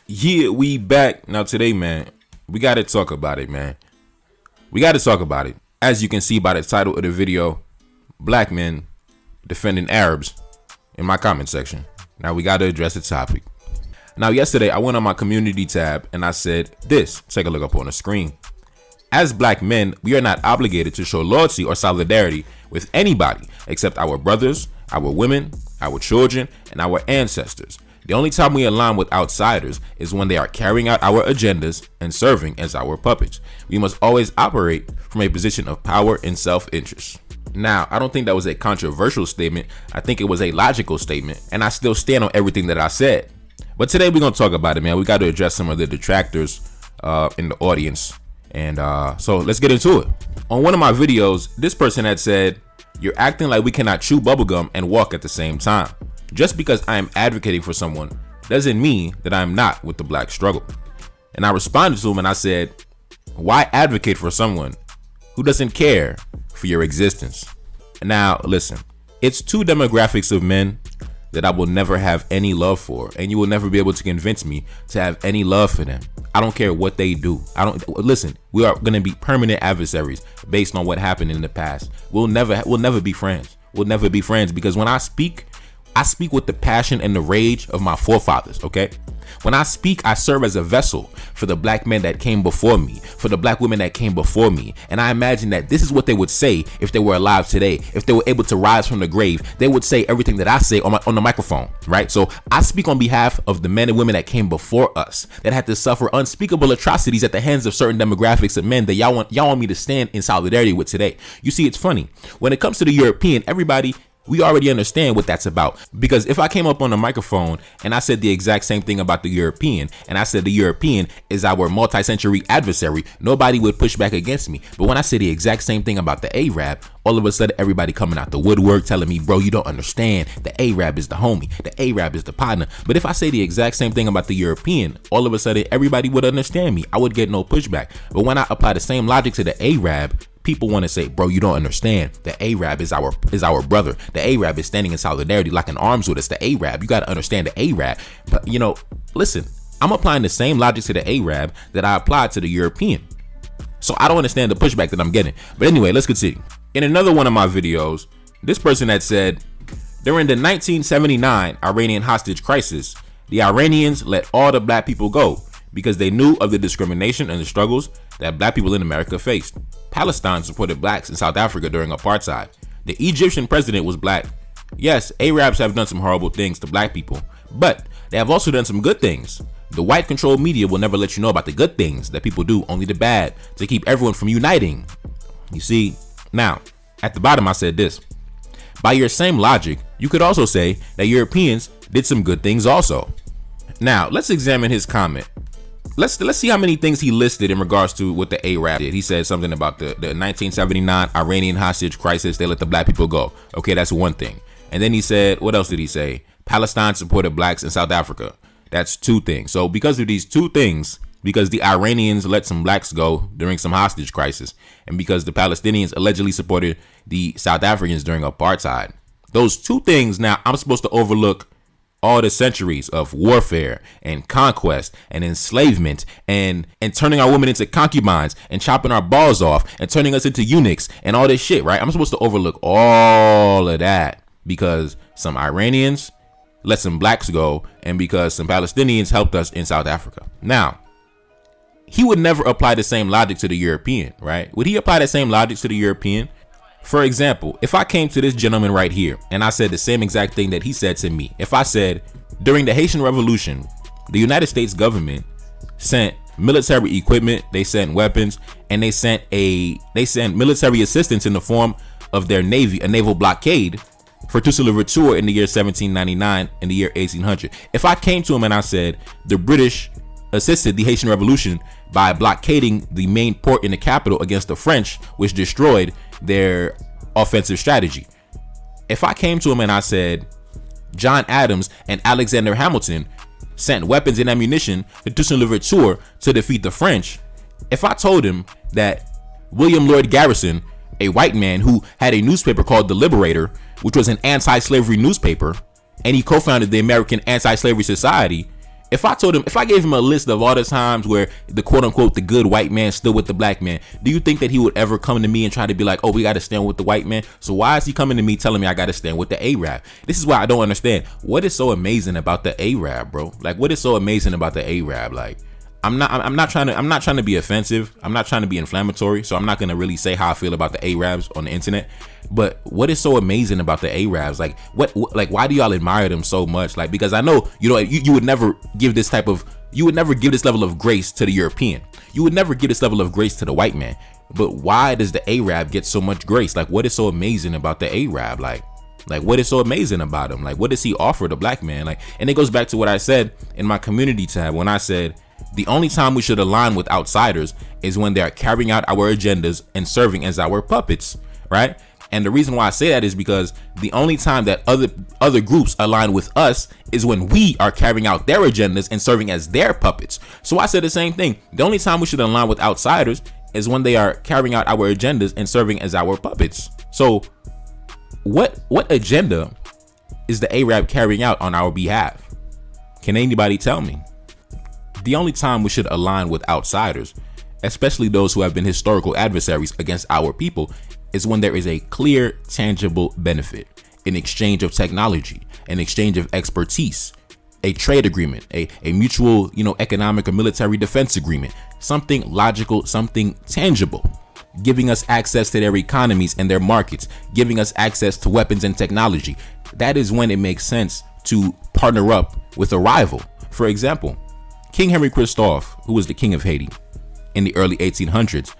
Yeah, we back. Now today, man, we got to talk about it, man. We got to talk about it. As you can see by the title of the video, black men defending Arabs in my comment section. Now we got to address the topic. Now yesterday, I went on my community tab and I said this. Take a look up on the screen. As black men, we are not obligated to show loyalty or solidarity with anybody except our brothers, our women, our children, and our ancestors. The only time we align with outsiders is when they are carrying out our agendas and serving as our puppets. We must always operate from a position of power and self-interest. Now, I don't think that was a controversial statement. I think it was a logical statement, and I still stand on everything that I said. But today we're going to talk about it, man. We got to address some of the detractors in the audience. And so let's get into it. On one of my videos, this person had said, "You're acting like we cannot chew bubblegum and walk at the same time. Just because I am advocating for someone doesn't mean that I'm not with the black struggle." And I responded to him and I said, why advocate for someone who doesn't care for your existence? Now, listen, it's two demographics of men that I will never have any love for, and you will never be able to convince me to have any love for them. I don't care what they do. Listen, we are going to be permanent adversaries based on what happened in the past. We'll never be friends. We'll never be friends because when I speak with the passion and the rage of my forefathers, okay? When I speak, I serve as a vessel for the black men that came before me, for the black women that came before me. And I imagine that this is what they would say if they were alive today. If they were able to rise from the grave, they would say everything that I say on the microphone, right? So I speak on behalf of the men and women that came before us, that had to suffer unspeakable atrocities at the hands of certain demographics of men that y'all want me to stand in solidarity with today. You see, it's funny. When it comes to the European, we already understand what that's about, because if I came up on the microphone and I said the exact same thing about the European, and I said the European is our multi-century adversary, nobody would push back against me. But when I say the exact same thing about the Arab, all of a sudden everybody coming out the woodwork telling me, bro, you don't understand. The Arab is the homie. The Arab is the partner. But if I say the exact same thing about the European, all of a sudden everybody would understand me. I would get no pushback. But when I apply the same logic to the Arab, people want to say, bro, you don't understand. The Arab is our brother. The Arab is standing in solidarity, locking arms with us. The Arab, you got to understand the Arab. But, listen, I'm applying the same logic to the Arab that I applied to the European. So I don't understand the pushback that I'm getting. But anyway, let's continue. In another one of my videos, this person had said, during the 1979 Iranian hostage crisis, the Iranians let all the black people go because they knew of the discrimination and the struggles that black people in America faced. Palestine supported blacks in South Africa during apartheid. The Egyptian president was black. Yes, Arabs have done some horrible things to black people, but they have also done some good things. The white controlled media will never let you know about the good things that people do, only the bad, to keep everyone from uniting. You see, now, at the bottom I said this. By your same logic, you could also say that Europeans did some good things also. Now, let's examine his comment. Let's see how many things he listed in regards to what the Arab did. He said something about the 1979 Iranian hostage crisis. They let the black people go. Okay, that's one thing. And then he said, what else did he say? Palestine supported blacks in South Africa. That's two things. So because of these two things, because the Iranians let some blacks go during some hostage crisis, and because the Palestinians allegedly supported the South Africans during apartheid, those two things, now I'm supposed to overlook all the centuries of warfare and conquest and enslavement and turning our women into concubines and chopping our balls off and turning us into eunuchs and all this shit, right? I'm supposed to overlook all of that because some Iranians let some blacks go and because some Palestinians helped us in South Africa. Now, he would never apply the same logic to the European, right? Would he apply the same logic to the European? For example, if I came to this gentleman right here and I said the same exact thing that he said to me, if I said during the Haitian Revolution, the United States government sent military equipment, they sent weapons, and they sent military assistance in the form of their navy, a naval blockade for Toussaint Louverture in the year 1799 and the year 1800. If I came to him and I said the British assisted the Haitian Revolution by blockading the main port in the capital against the French, which destroyed their offensive strategy. If I came to him and I said John Adams and Alexander Hamilton sent weapons and ammunition to Toussaint Louverture to defeat the French, if I told him that William Lloyd Garrison, a white man who had a newspaper called The Liberator, which was an anti-slavery newspaper, and he co-founded the American Anti-Slavery Society, If I gave him a list of all the times where the quote unquote the good white man stood with the black man, do you think that he would ever come to me and try to be like, oh, we got to stand with the white man? So why is he coming to me telling me I got to stand with the Arab? This is why I don't understand. What is so amazing about the Arab, bro? Like, what is so amazing about the Arab? Like, I'm not trying to be offensive. I'm not trying to be inflammatory. So I'm not going to really say how I feel about the Arabs on the internet. But what is so amazing about the Arabs? Like, why do y'all admire them so much? Like, because I know, you would never give this level of grace to the European. You would never give this level of grace to the white man. But why does the Arab get so much grace? Like, what is so amazing about the Arab? Like what is so amazing about him? Like, what does he offer the black man? Like, and it goes back to what I said in my community tab when I said, the only time we should align with outsiders is when they are carrying out our agendas and serving as our puppets, right? And the reason why I say that is because the only time that other groups align with us is when we are carrying out their agendas and serving as their puppets. So I said the same thing. The only time we should align with outsiders is when they are carrying out our agendas and serving as our puppets. So what agenda is the Arab carrying out on our behalf? Can anybody tell me? The only time we should align with outsiders, especially those who have been historical adversaries against our people, is when there is a clear, tangible benefit, an exchange of technology, an exchange of expertise, a trade agreement, a mutual, economic or military defense agreement, something logical, something tangible, giving us access to their economies and their markets, giving us access to weapons and technology. That is when it makes sense to partner up with a rival. For example, King Henry Christophe, who was the king of Haiti in the early 1800s,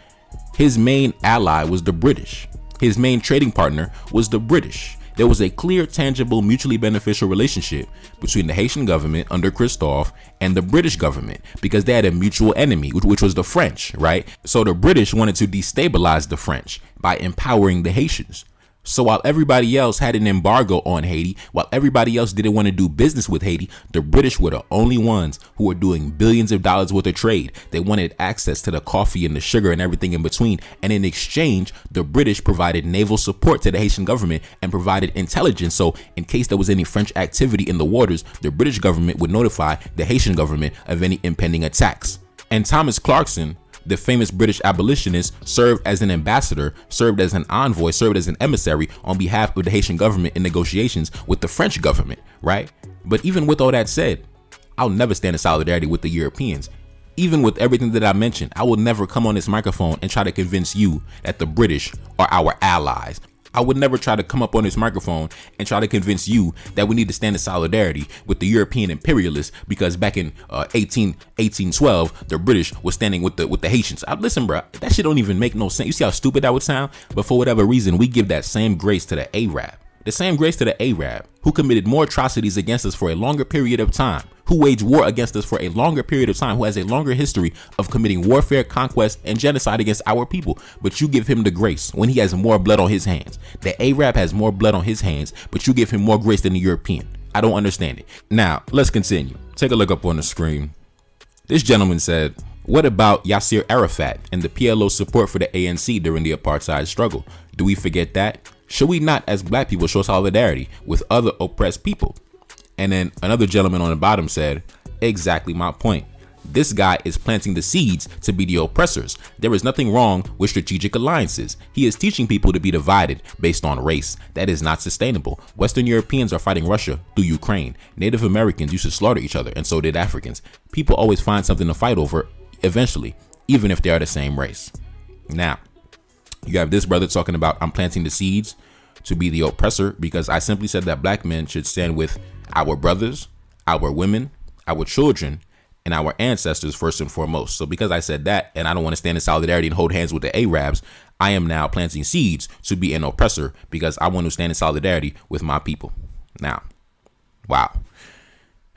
his main ally was the British. His main trading partner was the British. There was a clear, tangible, mutually beneficial relationship between the Haitian government under Christophe and the British government because they had a mutual enemy, which was the French, right? So the British wanted to destabilize the French by empowering the Haitians. So while everybody else had an embargo on Haiti, while everybody else didn't want to do business with Haiti, the British were the only ones who were doing billions of dollars worth of trade. They wanted access to the coffee and the sugar and everything in between. And in exchange, the British provided naval support to the Haitian government and provided intelligence. So in case there was any French activity in the waters, the British government would notify the Haitian government of any impending attacks. And Thomas Clarkson, the famous British abolitionist, served as an ambassador, served as an envoy, served as an emissary on behalf of the Haitian government in negotiations with the French government, right? But even with all that said, I'll never stand in solidarity with the Europeans. Even with everything that I mentioned, I will never come on this microphone and try to convince you that the British are our allies. I would never try to come up on this microphone and try to convince you that we need to stand in solidarity with the European imperialists because back in 1812, the British was standing with the Haitians. Listen, bro, that shit don't even make no sense. You see how stupid that would sound? But for whatever reason, we give that same grace to the Arab. The same grace to the Arab, who committed more atrocities against us for a longer period of time, who waged war against us for a longer period of time, who has a longer history of committing warfare, conquest, and genocide against our people. But you give him the grace when he has more blood on his hands. The Arab has more blood on his hands, but you give him more grace than the European. I don't understand it. Now, let's continue. Take a look up on the screen. This gentleman said, what about Yasser Arafat and the PLO support for the ANC during the apartheid struggle? Do we forget that? Should we not, as black people, show solidarity with other oppressed people? And then another gentleman on the bottom said, exactly my point. This guy is planting the seeds to be the oppressors. There is nothing wrong with strategic alliances. He is teaching people to be divided based on race. That is not sustainable. Western Europeans are fighting Russia through Ukraine. Native Americans used to slaughter each other, and so did Africans. People always find something to fight over eventually, even if they are the same race. Now, you have this brother talking about I'm planting the seeds to be the oppressor because I simply said that black men should stand with our brothers, our women, our children, and our ancestors first and foremost. So because I said that, and I don't want to stand in solidarity and hold hands with the Arabs, I am now planting seeds to be an oppressor because I want to stand in solidarity with my people. Now, wow.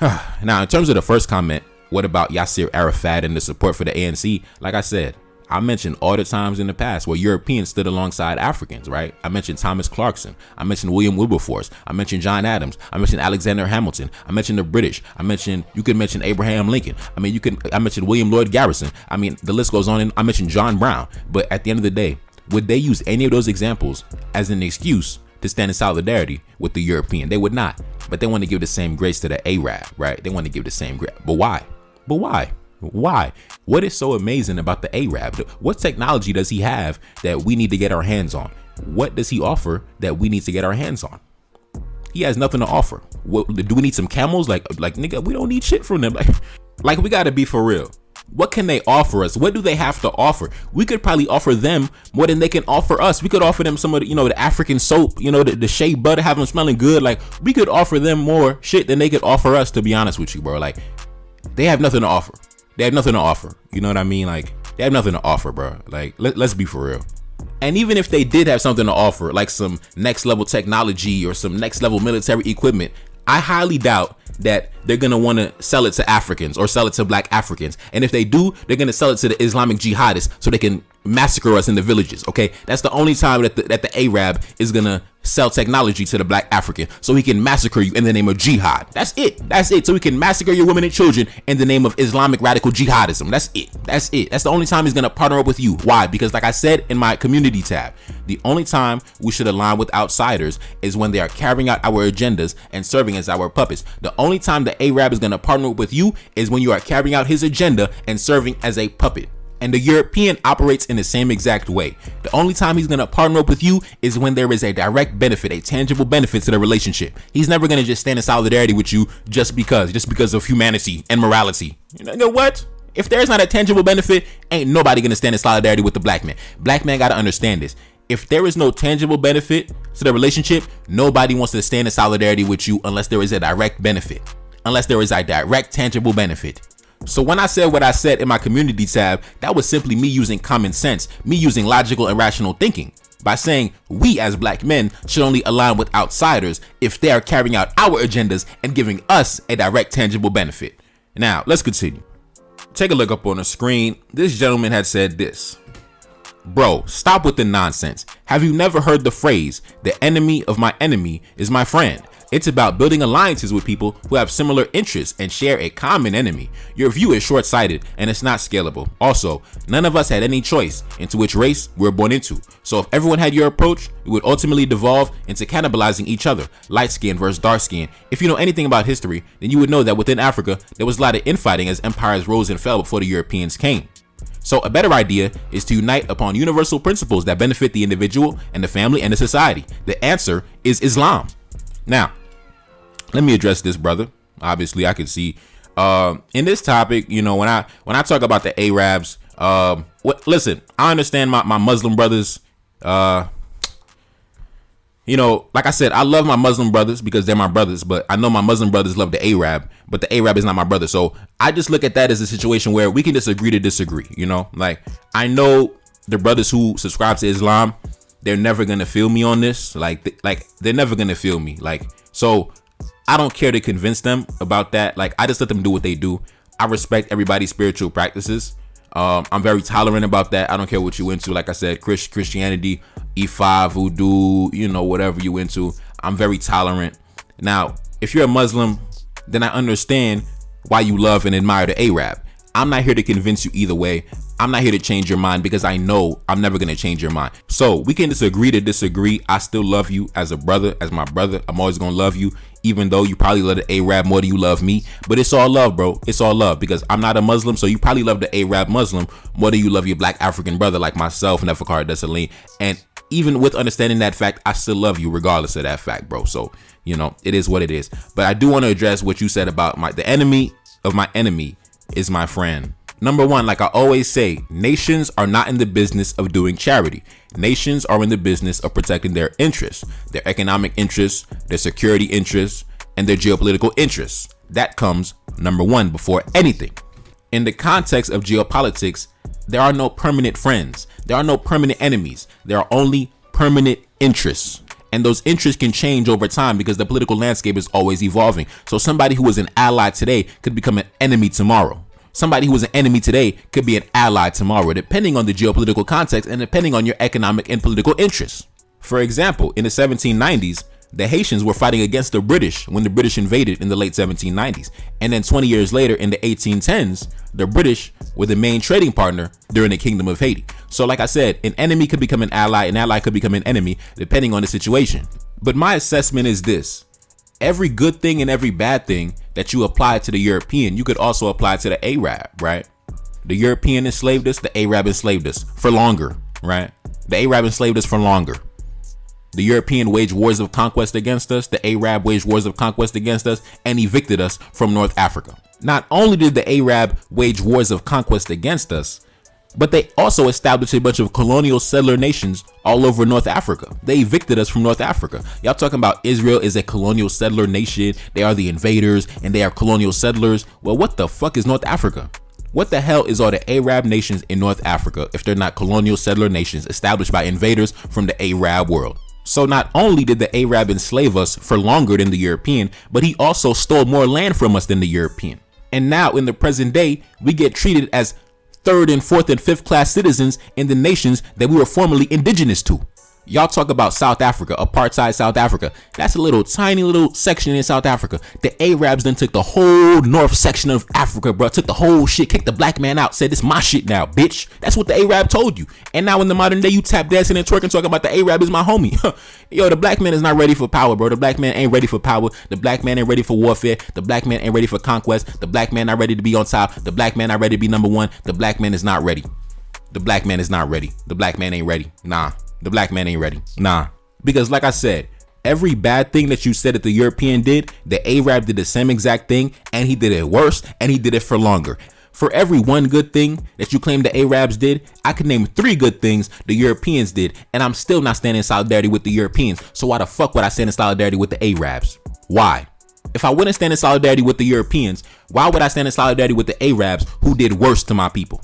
Now, in terms of the first comment, what about Yasser Arafat and the support for the ANC? Like I said, I mentioned all the times in the past where Europeans stood alongside Africans, right? I mentioned Thomas Clarkson. I mentioned William Wilberforce. I mentioned John Adams. I mentioned Alexander Hamilton. I mentioned the British. You could mention Abraham Lincoln. I mentioned William Lloyd Garrison. The list goes on. And I mentioned John Brown. But at the end of the day, would they use any of those examples as an excuse to stand in solidarity with the European. They would not. But they want to give the same grace to the Arab, right? They want to give the same grace. But why? But why? Why? What is so amazing about the Arab? What technology does he have that we need to get our hands on? What does he offer that we need to get our hands on? He has nothing to offer. What, do we need some camels? Like nigga, we don't need shit from them. Like we gotta be for real. What can they offer us? What do they have to offer? We could probably offer them more than they can offer us. We could offer them some of the, the African soap, the shea butter, have them smelling good. Like we could offer them more shit than they could offer us, to be honest with you, bro. Like they have nothing to offer. They have nothing to offer. You know what I mean? Like they have nothing to offer, bro. Like let's be for real. And even if they did have something to offer, like some next level technology or some next level military equipment, I highly doubt that they're going to want to sell it to Africans or sell it to black Africans. And if they do, they're going to sell it to the Islamic jihadists so they can massacre us in the villages. Okay, that's the only time that the Arab is going to sell technology to the black African so he can massacre you in the name of jihad. That's it. So he can massacre your women and children in the name of Islamic radical jihadism. That's it. That's the only time he's going to partner up with you. Why? Because like I said in my community tab, the only time we should align with outsiders is when they are carrying out our agendas and serving as our puppets. The only time the Arab is going to partner up with you is when you are carrying out his agenda and serving as a puppet. And the European operates in the same exact way. The only time he's going to partner up with you is when there is a direct benefit, a tangible benefit to the relationship. He's never going to just stand in solidarity with you just because of humanity and morality. You know what? If there's not a tangible benefit, ain't nobody going to stand in solidarity with the black man. Black man got to understand this. If there is no tangible benefit to the relationship, nobody wants to stand in solidarity with you unless there is a direct benefit, unless there is a direct tangible benefit. So when I said what I said in my community tab, that was simply me using common sense, me using logical and rational thinking by saying we as black men should only align with outsiders if they are carrying out our agendas and giving us a direct tangible benefit. Now, let's continue. Take a look up on the screen. This gentleman had said this. Bro, stop with the nonsense. Have you never heard the phrase, the enemy of my enemy is my friend? It's about building alliances with people who have similar interests and share a common enemy. Your view is short-sighted and it's not scalable. Also, none of us had any choice into which race we were born into. So if everyone had your approach, it would ultimately devolve into cannibalizing each other, light skin versus dark skin. If you know anything about history, then you would know that within Africa, there was a lot of infighting as empires rose and fell before the Europeans came. So a better idea is to unite upon universal principles that benefit the individual and the family and the society. The answer is Islam. Now, let me address this, brother. Obviously, I can see in this topic, when I talk about the Arabs, listen, I understand my Muslim brothers. Like I said, I love my Muslim brothers because they're my brothers, but I know my Muslim brothers love the Arab, but the Arab is not my brother. So I just look at that as a situation where we can disagree to disagree, like I know the brothers who subscribe to Islam, they're never going to feel me on this. Like they're never going to feel me. So I don't care to convince them about that. I just let them do what they do. I respect everybody's spiritual practices. I'm very tolerant about that. I don't care what you into. Like I said, Christianity, E5, voodoo, whatever you into. I'm very tolerant. Now, if you're a Muslim, then I understand why you love and admire the Arab. I'm not here to convince you either way. I'm not here to change your mind because I know I'm never going to change your mind. So we can disagree to disagree. I still love you as a brother, as my brother. I'm always going to love you, even though you probably love the Arab more than you love me. But it's all love, bro. It's all love because I'm not a Muslim. So you probably love the Arab Muslim more than you love your black African brother like myself, Nefakar Desaline. And even with understanding that fact, I still love you regardless of that fact, bro. So, it is what it is. But I do want to address what you said about the enemy of my enemy is my friend. Number one, like I always say, nations are not in the business of doing charity. Nations are in the business of protecting their interests, their economic interests, their security interests, and their geopolitical interests. That comes number one before anything. In the context of geopolitics, there are no permanent friends. There are no permanent enemies. There are only permanent interests. And those interests can change over time because the political landscape is always evolving. So somebody who is an ally today could become an enemy tomorrow. Somebody who is an enemy today could be an ally tomorrow, depending on the geopolitical context and depending on your economic and political interests. For example, in the 1790s, the Haitians were fighting against the British when the British invaded in the late 1790s. And then 20 years later, in the 1810s, the British were the main trading partner during the Kingdom of Haiti. So like I said, an enemy could become an ally could become an enemy, depending on the situation. But my assessment is this. Every good thing and every bad thing that you apply to the European, you could also apply to the Arab, right? The European enslaved us, the Arab enslaved us for longer, right? The Arab enslaved us for longer. The European waged wars of conquest against us, the Arab waged wars of conquest against us, and evicted us from North Africa. Not only did the Arab wage wars of conquest against us, but they also established a bunch of colonial settler nations all over North Africa. They evicted us from North Africa. Y'all talking about Israel is a colonial settler nation. They are the invaders and they are colonial settlers. Well, what the fuck is North Africa? What the hell is all the Arab nations in North Africa if they're not colonial settler nations established by invaders from the Arab world? So not only did the Arab enslave us for longer than the European, but he also stole more land from us than the European. And now in the present day, we get treated as third and fourth and fifth class citizens in the nations that we were formerly indigenous to. Y'all talk about South Africa, apartheid South Africa. That's a little tiny little section in South Africa. The Arabs then took the whole north section of Africa, bro. Took the whole shit, kicked the black man out, said, "This my shit now, bitch." That's what the Arab told you. And now in the modern day, you tap dancing and twerking talking about the Arab is my homie. Yo, the black man is not ready for power, bro. The black man ain't ready for power. The black man ain't ready for warfare. The black man ain't ready for conquest. The black man not ready to be on top. The black man not ready to be number one. The black man is not ready. The black man is not ready. The black man ain't ready. Nah. The black man ain't ready. Nah. Because like I said, every bad thing that you said that the European did, the Arab did the same exact thing, and he did it worse, and he did it for longer. For every one good thing that you claim the Arabs did, I could name 3 good things the Europeans did, and I'm still not standing in solidarity with the Europeans. So why the fuck would I stand in solidarity with the Arabs? Why? If I wouldn't stand in solidarity with the Europeans, why would I stand in solidarity with the Arabs who did worse to my people?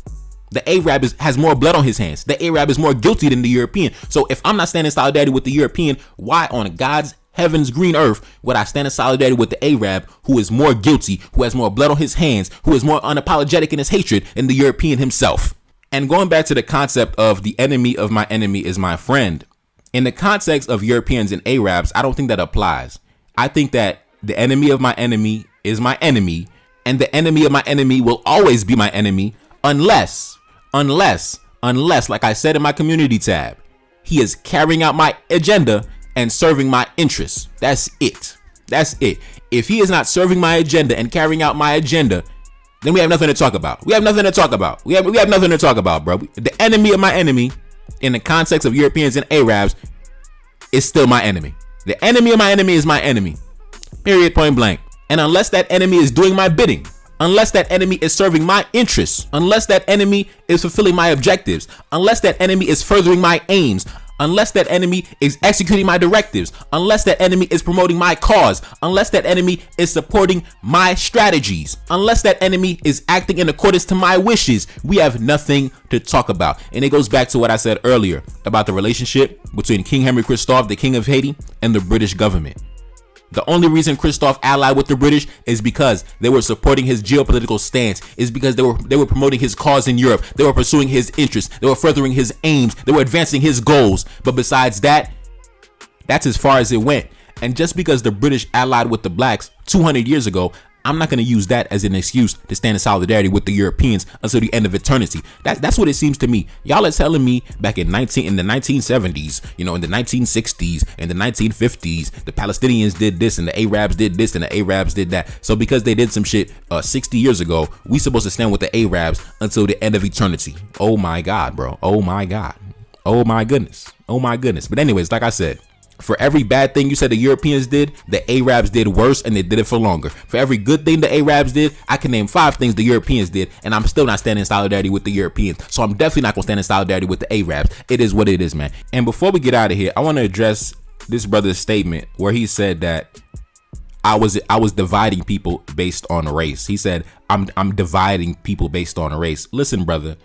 The Arab has more blood on his hands. The Arab is more guilty than the European. So if I'm not standing in solidarity with the European, why on God's heaven's green earth would I stand in solidarity with the Arab who is more guilty, who has more blood on his hands, who is more unapologetic in his hatred than the European himself? And going back to the concept of the enemy of my enemy is my friend, in the context of Europeans and Arabs, I don't think that applies. I think that the enemy of my enemy is my enemy, and the enemy of my enemy will always be my enemy unless, like I said in my community tab, he is carrying out my agenda and serving my interests. That's it. If he is not serving my agenda and carrying out my agenda, then we have nothing to talk about. We have nothing to talk about, bro. The enemy of my enemy, in the context of Europeans and Arabs, is still my enemy. The enemy of my enemy is my enemy. Period, point blank. And unless that enemy is doing my bidding, unless that enemy is serving my interests, unless that enemy is fulfilling my objectives, unless that enemy is furthering my aims, unless that enemy is executing my directives, unless that enemy is promoting my cause, unless that enemy is supporting my strategies, unless that enemy is acting in accordance to my wishes, we have nothing to talk about. And it goes back to what I said earlier about the relationship between King Henry Christophe, the King of Haiti, and the British government. The only reason Christophe allied with the British is because they were supporting his geopolitical stance, is because they were promoting his cause in Europe. They were pursuing his interests. They were furthering his aims. They were advancing his goals. But besides that, that's as far as it went. And just because the British allied with the blacks 200 years ago, I'm not going to use that as an excuse to stand in solidarity with the Europeans until the end of eternity. That's what it seems to me. Y'all are telling me back in the 1970s, in the 1960s, and the 1950s, the Palestinians did this and the Arabs did this and the Arabs did that. So because they did some shit 60 years ago, we supposed to stand with the Arabs until the end of eternity. Oh my God, bro. Oh my God. Oh my goodness. Oh my goodness. But anyways, like I said, for every bad thing you said the Europeans did, the Arabs did worse, and they did it for longer. For every good thing the Arabs did, I can name 5 things the Europeans did, and I'm still not standing in solidarity with the Europeans. So I'm definitely not going to stand in solidarity with the Arabs. It is what it is, man. And before we get out of here, I want to address this brother's statement where he said that I was dividing people based on race. He said, I'm dividing people based on race. Listen, brother,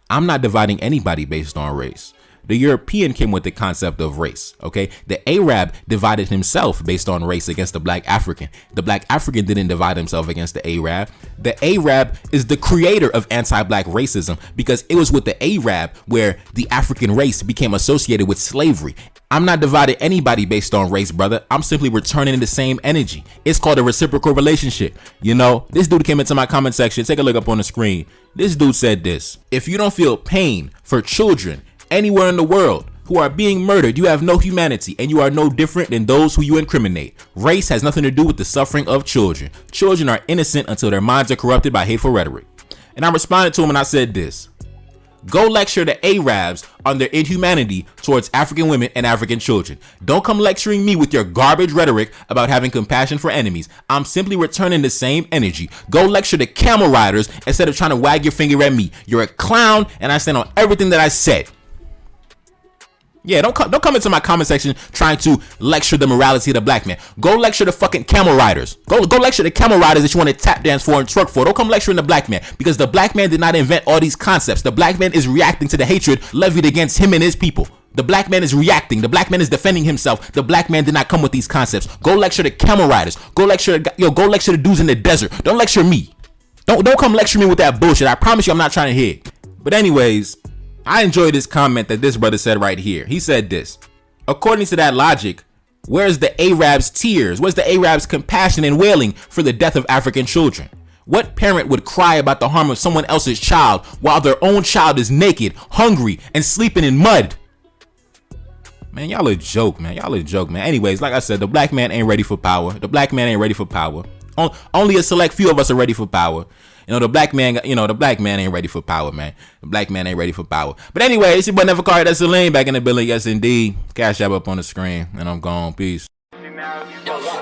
I'm not dividing anybody based on race. The European came with the concept of race, okay? The Arab divided himself based on race against the black African. The black African didn't divide himself against the Arab. The Arab is the creator of anti-black racism because it was with the Arab where the African race became associated with slavery. I'm not dividing anybody based on race, brother. I'm simply returning the same energy. It's called a reciprocal relationship. This dude came into my comment section. Take a look up on the screen. This dude said this: if you don't feel pain for children anywhere in the world who are being murdered. You have no humanity, and you are no different than those who you incriminate. Race has nothing to do with the suffering of children. Children are innocent until their minds are corrupted by hateful rhetoric. And I responded to him and I said this: go lecture the Arabs on their inhumanity towards African women and African children. Don't come lecturing me with your garbage rhetoric about having compassion for enemies. I'm simply returning the same energy. Go lecture the camel riders instead of trying to wag your finger at me. You're a clown, and I stand on everything that I said. Yeah, don't come into my comment section trying to lecture the morality of the black man. Go lecture the fucking camel riders. Go lecture the camel riders that you want to tap dance for and twerk for. Don't come lecturing the black man, because the black man did not invent all these concepts. The black man is reacting to the hatred levied against him and his people. The black man is reacting. The black man is defending himself. The black man did not come with these concepts. Go lecture the camel riders. Go lecture the dudes in the desert. Don't lecture me. Don't come lecture me with that bullshit. I promise you I'm not trying to hear. But anyways, I enjoyed this comment that this brother said right here. He said this: according to that logic, where's the Arabs' tears? Where's the Arabs' compassion and wailing for the death of African children? What parent would cry about the harm of someone else's child while their own child is naked, hungry, and sleeping in mud? Man, y'all a joke, man. Y'all a joke, man. Anyways, like I said, the black man ain't ready for power. The black man ain't ready for power. Only a select few of us are ready for power. The black man ain't ready for power, man. The black man ain't ready for power. But anyway, it's your boy Never Card. That's Celine back in the building. Yes, indeed. Cash App up on the screen, and I'm gone. Peace.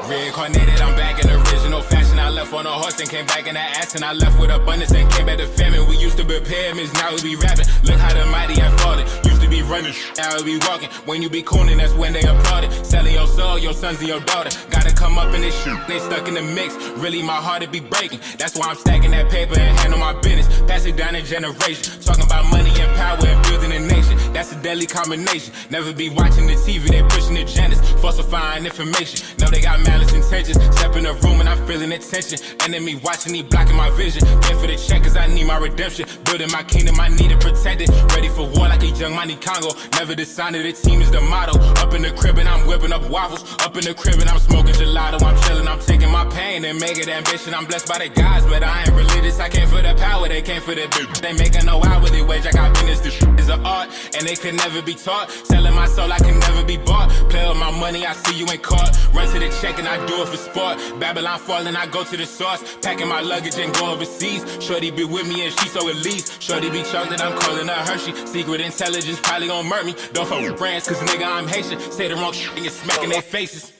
Reincarnated, I'm back in original fashion. I left on a horse and came back in the ass, and I left with abundance and came back to famine. We used to be pyramids, now we be rapping. Look how the mighty have fallen. Used to be running, now we be walking. When you be cooning, that's when they applauded. Selling your soul, your sons and your daughter. Gotta come up in this shit, they stuck in the mix. Really, my heart it be breaking. That's why I'm stacking that paper and handle my business. Pass it down in generation. Talking about money and power and building a nation. That's a deadly combination. Never be watching the TV, they pushing agendas, falsifying information. No, they got malice intentions. Step in the room and I'm feeling the tension. Enemy watching, he blocking my vision. Paying for the check cause I need my redemption. Building my kingdom, I need it protected. Ready for war like a young Money Congo. Never decided the team is the motto. Up in the crib and I'm whipping up waffles. Up in the crib and I'm smoking gelato. I'm chilling, I'm taking my pain and make it ambition. I'm blessed by the gods, but I ain't religious. I came for the power, they came for the bitch. They making no hourly wage, I got business. This shit is an art and they could never be taught. Selling my soul, I can never be bought. Play with my money, I see you ain't caught. Run to the check and I do it for sport. Babylon falling, I go to the source. Packing my luggage and go overseas. Shorty be with me and she so elite. Shorty be chocolate, I'm calling her Hershey. Secret intelligence probably gon' murk me. Don't fuck with brands cause nigga I'm Haitian. Say the wrong shit and you're smacking their faces.